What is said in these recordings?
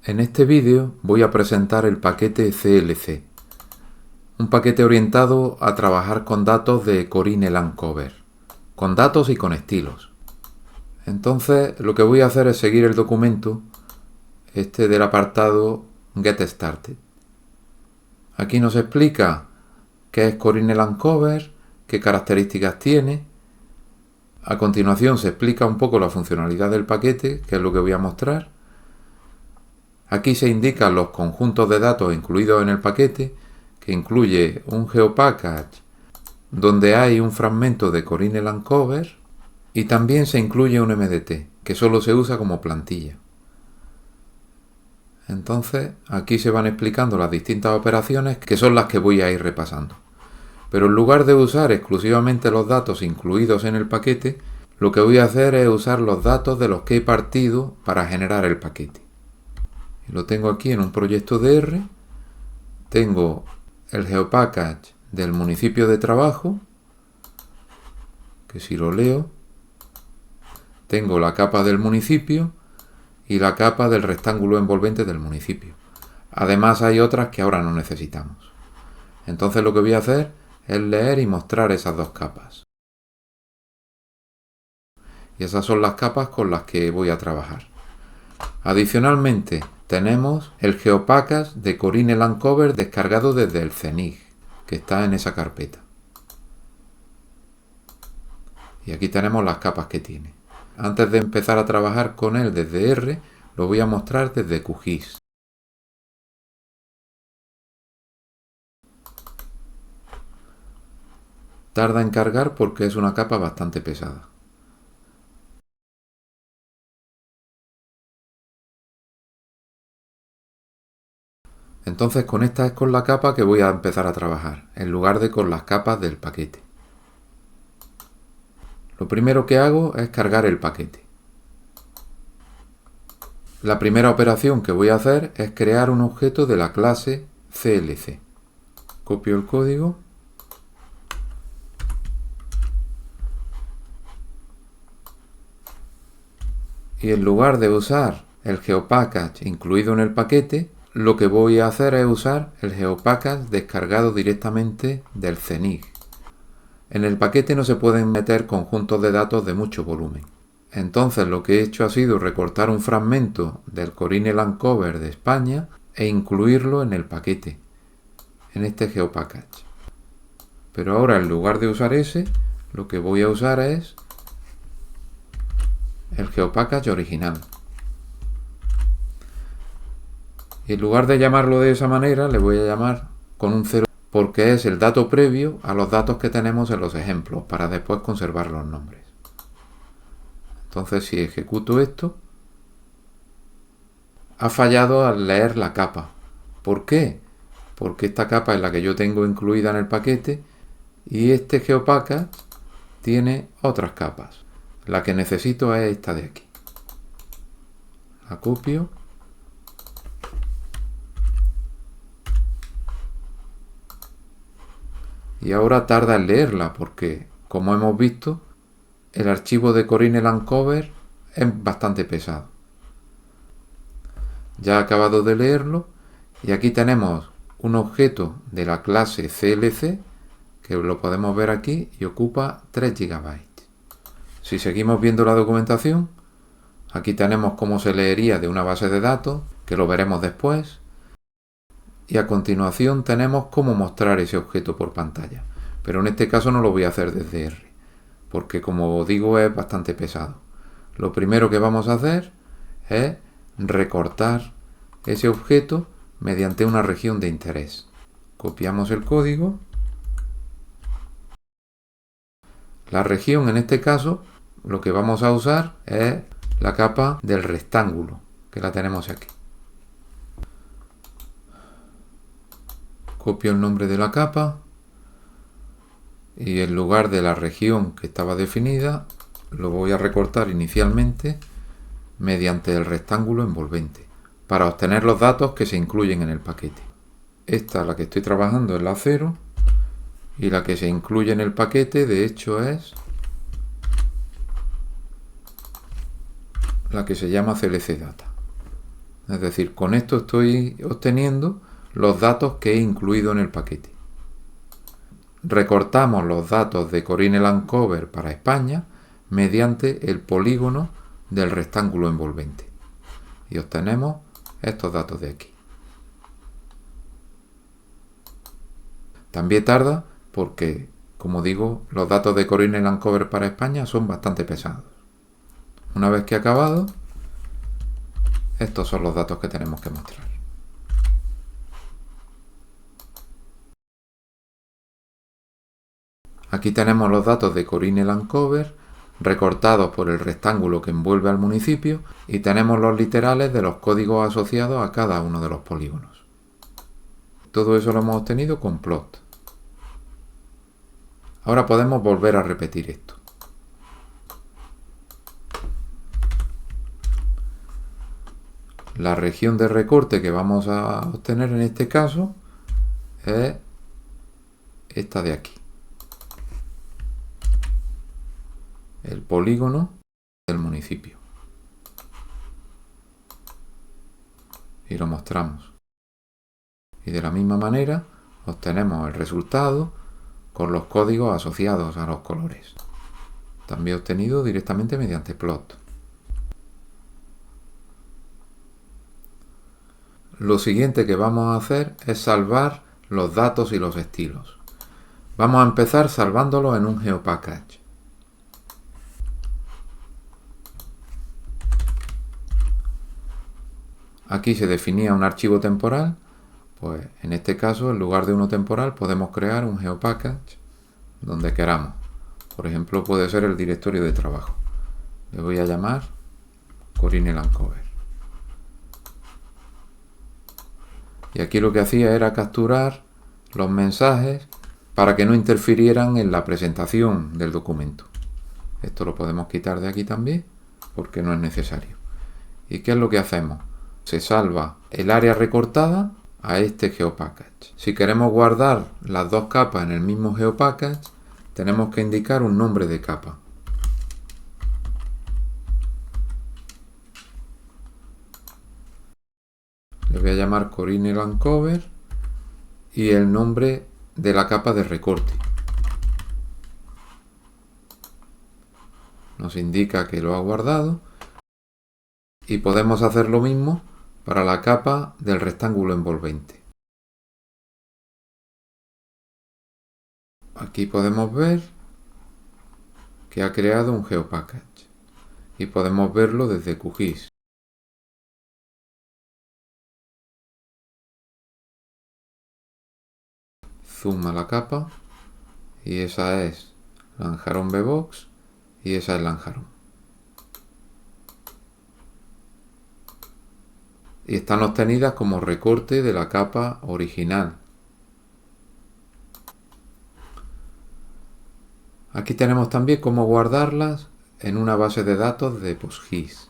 En este vídeo voy a presentar el paquete CLC, un paquete orientado a trabajar con datos de Corinne Lancover, con datos y con estilos. Entonces lo que voy a hacer es seguir el documento del apartado Get Started. Aquí nos explica qué es Corinne Lancover, qué características tiene. A continuación se explica un poco la funcionalidad del paquete, que es lo que voy a mostrar. Aquí se indican los conjuntos de datos incluidos en el paquete, que incluye un GeoPackage donde hay un fragmento de Corinne Lancover y también se incluye un MDT, que solo se usa como plantilla. Entonces, aquí se van explicando las distintas operaciones que son las que voy a ir repasando. Pero en lugar de usar exclusivamente los datos incluidos en el paquete, lo que voy a hacer es usar los datos de los que he partido para generar el paquete. Lo tengo aquí en un proyecto DR. Tengo el GeoPackage del municipio de trabajo, que si lo leo, tengo la capa del municipio y la capa del rectángulo envolvente del municipio. Además hay otras que ahora no necesitamos. Entonces lo que voy a hacer es leer y mostrar esas dos capas. Y esas son las capas con las que voy a trabajar. Adicionalmente, tenemos el GeoPackage de Corinne Lancover descargado desde el CENIG, que está en esa carpeta. Y aquí tenemos las capas que tiene. Antes de empezar a trabajar con él desde R, lo voy a mostrar desde QGIS. Tarda en cargar porque es una capa bastante pesada. Entonces con esta es con la capa que voy a empezar a trabajar, en lugar de con las capas del paquete. Lo primero que hago es cargar el paquete. La primera operación que voy a hacer es crear un objeto de la clase CLC. Copio el código. Y en lugar de usar el GeoPackage incluido en el paquete, lo que voy a hacer es usar el GeoPackage descargado directamente del CENIG. En el paquete no se pueden meter conjuntos de datos de mucho volumen. Entonces lo que he hecho ha sido recortar un fragmento del Corinne Lancover de España e incluirlo en el paquete, en este GeoPackage. Pero ahora en lugar de usar ese, lo que voy a usar es el GeoPackage original. Y en lugar de llamarlo de esa manera, le voy a llamar con un 0 porque es el dato previo a los datos que tenemos en los ejemplos, para después conservar los nombres. Entonces, si ejecuto esto, ha fallado al leer la capa. ¿Por qué? Porque esta capa es la que yo tengo incluida en el paquete y este GeoPackage tiene otras capas. La que necesito es esta de aquí. La copio. Y ahora tarda en leerla porque, como hemos visto, el archivo de Corinne Lancover es bastante pesado. Ya he acabado de leerlo y aquí tenemos un objeto de la clase CLC que lo podemos ver aquí y ocupa 3 GB. Si seguimos viendo la documentación, aquí tenemos cómo se leería de una base de datos, que lo veremos después. Y a continuación tenemos cómo mostrar ese objeto por pantalla. Pero en este caso no lo voy a hacer desde R, porque como digo es bastante pesado. Lo primero que vamos a hacer es recortar ese objeto mediante una región de interés. Copiamos el código. La región en este caso lo que vamos a usar es la capa del rectángulo, que la tenemos aquí. Copio el nombre de la capa y en lugar de la región que estaba definida lo voy a recortar inicialmente mediante el rectángulo envolvente para obtener los datos que se incluyen en el paquete. Esta, la que estoy trabajando, es la 0 y la que se incluye en el paquete de hecho es la que se llama CLC Data. Es decir, con esto estoy obteniendo los datos que he incluido en el paquete. Recortamos los datos de Corine Lancover para España mediante el polígono del rectángulo envolvente. Y obtenemos estos datos de aquí. También tarda porque, como digo, los datos de Corine Lancover para España son bastante pesados. Una vez que he acabado, estos son los datos que tenemos que mostrar. Aquí tenemos los datos de Corine Lancover recortados por el rectángulo que envuelve al municipio y tenemos los literales de los códigos asociados a cada uno de los polígonos. Todo eso lo hemos obtenido con plot. Ahora podemos volver a repetir esto. La región de recorte que vamos a obtener en este caso es esta de aquí. El polígono del municipio. Y lo mostramos. Y de la misma manera obtenemos el resultado con los códigos asociados a los colores. También obtenido directamente mediante plot. Lo siguiente que vamos a hacer es salvar los datos y los estilos. Vamos a empezar salvándolos en un GeoPackage. Aquí se definía un archivo temporal, pues en este caso en lugar de uno temporal podemos crear un GeoPackage donde queramos. Por ejemplo, puede ser el directorio de trabajo. Le voy a llamar Corine Lancover. Y aquí lo que hacía era capturar los mensajes para que no interfirieran en la presentación del documento. Esto lo podemos quitar de aquí también porque no es necesario. ¿Y qué es lo que hacemos? Se salva el área recortada a este GeoPackage. Si queremos guardar las dos capas en el mismo GeoPackage, tenemos que indicar un nombre de capa. Le voy a llamar Corine Lancover y el nombre de la capa de recorte. Nos indica que lo ha guardado y podemos hacer lo mismo para la capa del rectángulo envolvente. Aquí podemos ver que ha creado un GeoPackage y podemos verlo desde QGIS. Zoom a la capa y esa es Lanjarón Bbox y esa es Lanjarón. Y están obtenidas como recorte de la capa original. Aquí tenemos también cómo guardarlas en una base de datos de PostGIS.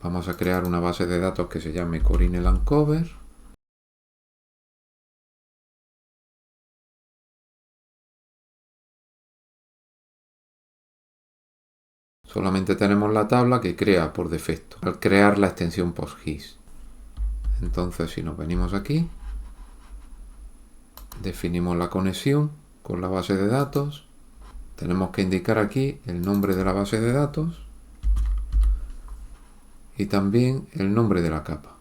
Vamos a crear una base de datos que se llame Corine Lancover. Solamente tenemos la tabla que crea por defecto al crear la extensión PostGIS. Entonces, si nos venimos aquí, definimos la conexión con la base de datos. Tenemos que indicar aquí el nombre de la base de datos y también el nombre de la capa.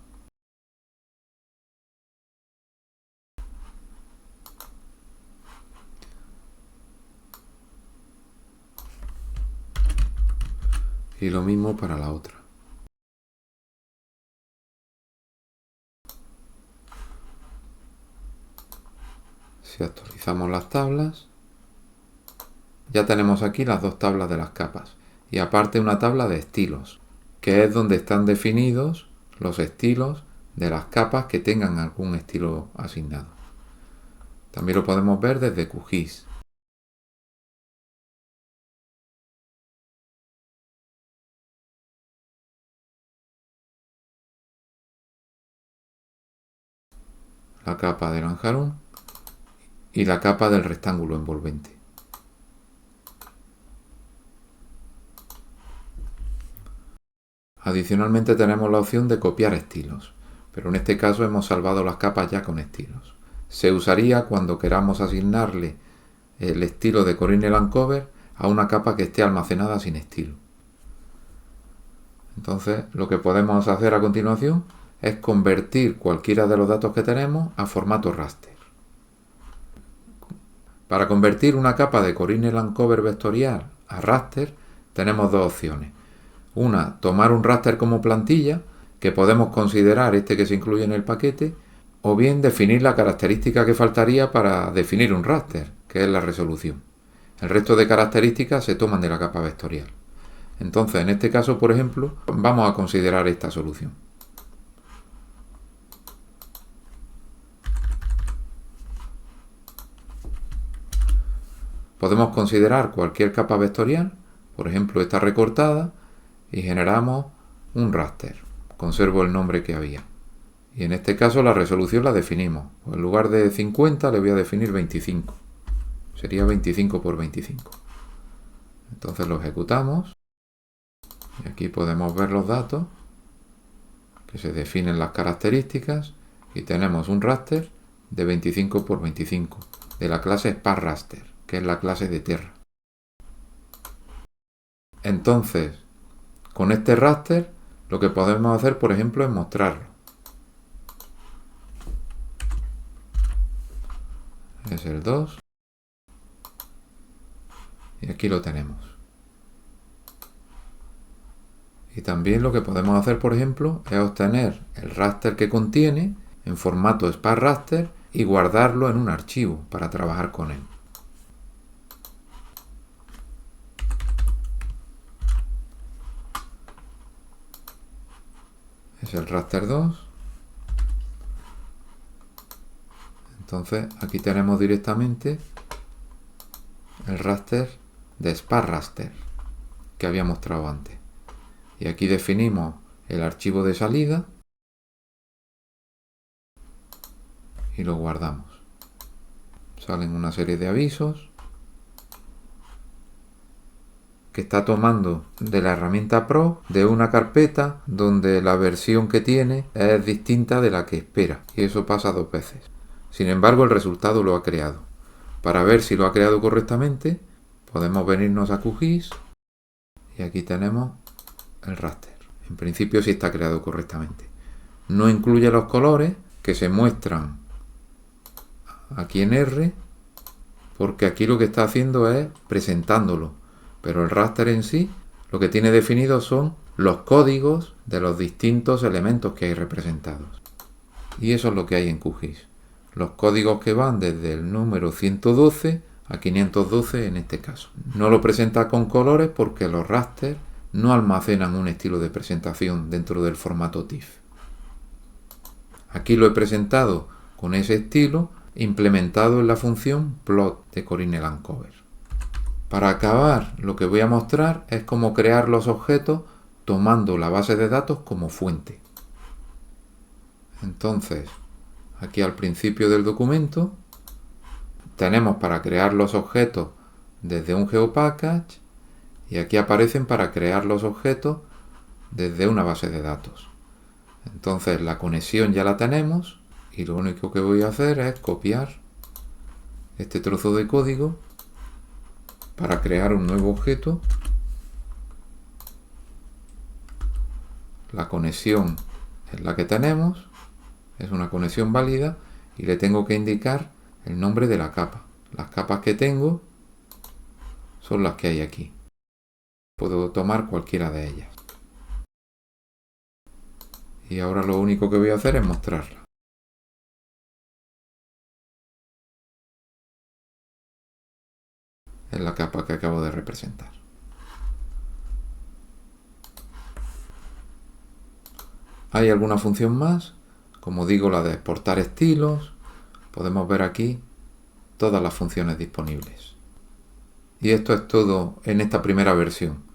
Y lo mismo para la otra. Si actualizamos las tablas, ya tenemos aquí las dos tablas de las capas y aparte una tabla de estilos, que es donde están definidos los estilos de las capas que tengan algún estilo asignado. También lo podemos ver desde QGIS. La capa de Lanjarón y la capa del rectángulo envolvente. Adicionalmente tenemos la opción de copiar estilos, pero en este caso hemos salvado las capas ya con estilos. Se usaría cuando queramos asignarle el estilo de Corinne Elancover a una capa que esté almacenada sin estilo. Entonces lo que podemos hacer a continuación es convertir cualquiera de los datos que tenemos a formato raster. Para convertir una capa de Corinne Elancover vectorial a raster tenemos dos opciones. Una, tomar un raster como plantilla, que podemos considerar este que se incluye en el paquete, o bien definir la característica que faltaría para definir un raster, que es la resolución. El resto de características se toman de la capa vectorial. Entonces, en este caso, por ejemplo, vamos a considerar esta solución. Podemos considerar cualquier capa vectorial, por ejemplo esta recortada, y generamos un raster. Conservo el nombre que había. Y en este caso la resolución la definimos. En lugar de 50 le voy a definir 25. Sería 25 por 25. Entonces lo ejecutamos. Y aquí podemos ver los datos, que se definen las características, y tenemos un raster de 25 por 25, de la clase SparRaster, que es la clase de Terra. Entonces, con este raster, lo que podemos hacer, por ejemplo, es mostrarlo. Es el 2. Y aquí lo tenemos. Y también lo que podemos hacer, por ejemplo, es obtener el raster que contiene en formato SparRaster y guardarlo en un archivo para trabajar con él. Es el raster 2. Entonces aquí tenemos directamente el raster de SparRaster que había mostrado antes. Y aquí definimos el archivo de salida y lo guardamos. Salen una serie de avisos que está tomando de la herramienta Pro de una carpeta donde la versión que tiene es distinta de la que espera, y eso pasa 2 veces. Sin embargo, el resultado lo ha creado. Para ver si lo ha creado correctamente, podemos venirnos a QGIS y aquí tenemos el raster. En principio sí está creado correctamente. No incluye los colores que se muestran aquí en R, porque aquí lo que está haciendo es presentándolo. Pero el raster en sí lo que tiene definido son los códigos de los distintos elementos que hay representados. Y eso es lo que hay en QGIS. Los códigos que van desde el número 112 a 512 en este caso. No lo presenta con colores porque los rasters no almacenan un estilo de presentación dentro del formato TIFF. Aquí lo he presentado con ese estilo implementado en la función plot de Corinne Elancover. Para acabar, lo que voy a mostrar es cómo crear los objetos tomando la base de datos como fuente. Entonces, aquí al principio del documento tenemos para crear los objetos desde un GeoPackage y aquí aparecen para crear los objetos desde una base de datos. Entonces la conexión ya la tenemos y lo único que voy a hacer es copiar este trozo de código para crear un nuevo objeto. La conexión es la que tenemos, es una conexión válida y le tengo que indicar el nombre de la capa. Las capas que tengo son las que hay aquí. Puedo tomar cualquiera de ellas. Y ahora lo único que voy a hacer es mostrarla. Es la capa que acabo de representar. Hay alguna función más, como digo, la de exportar estilos. Podemos ver aquí todas las funciones disponibles. Y esto es todo en esta primera versión.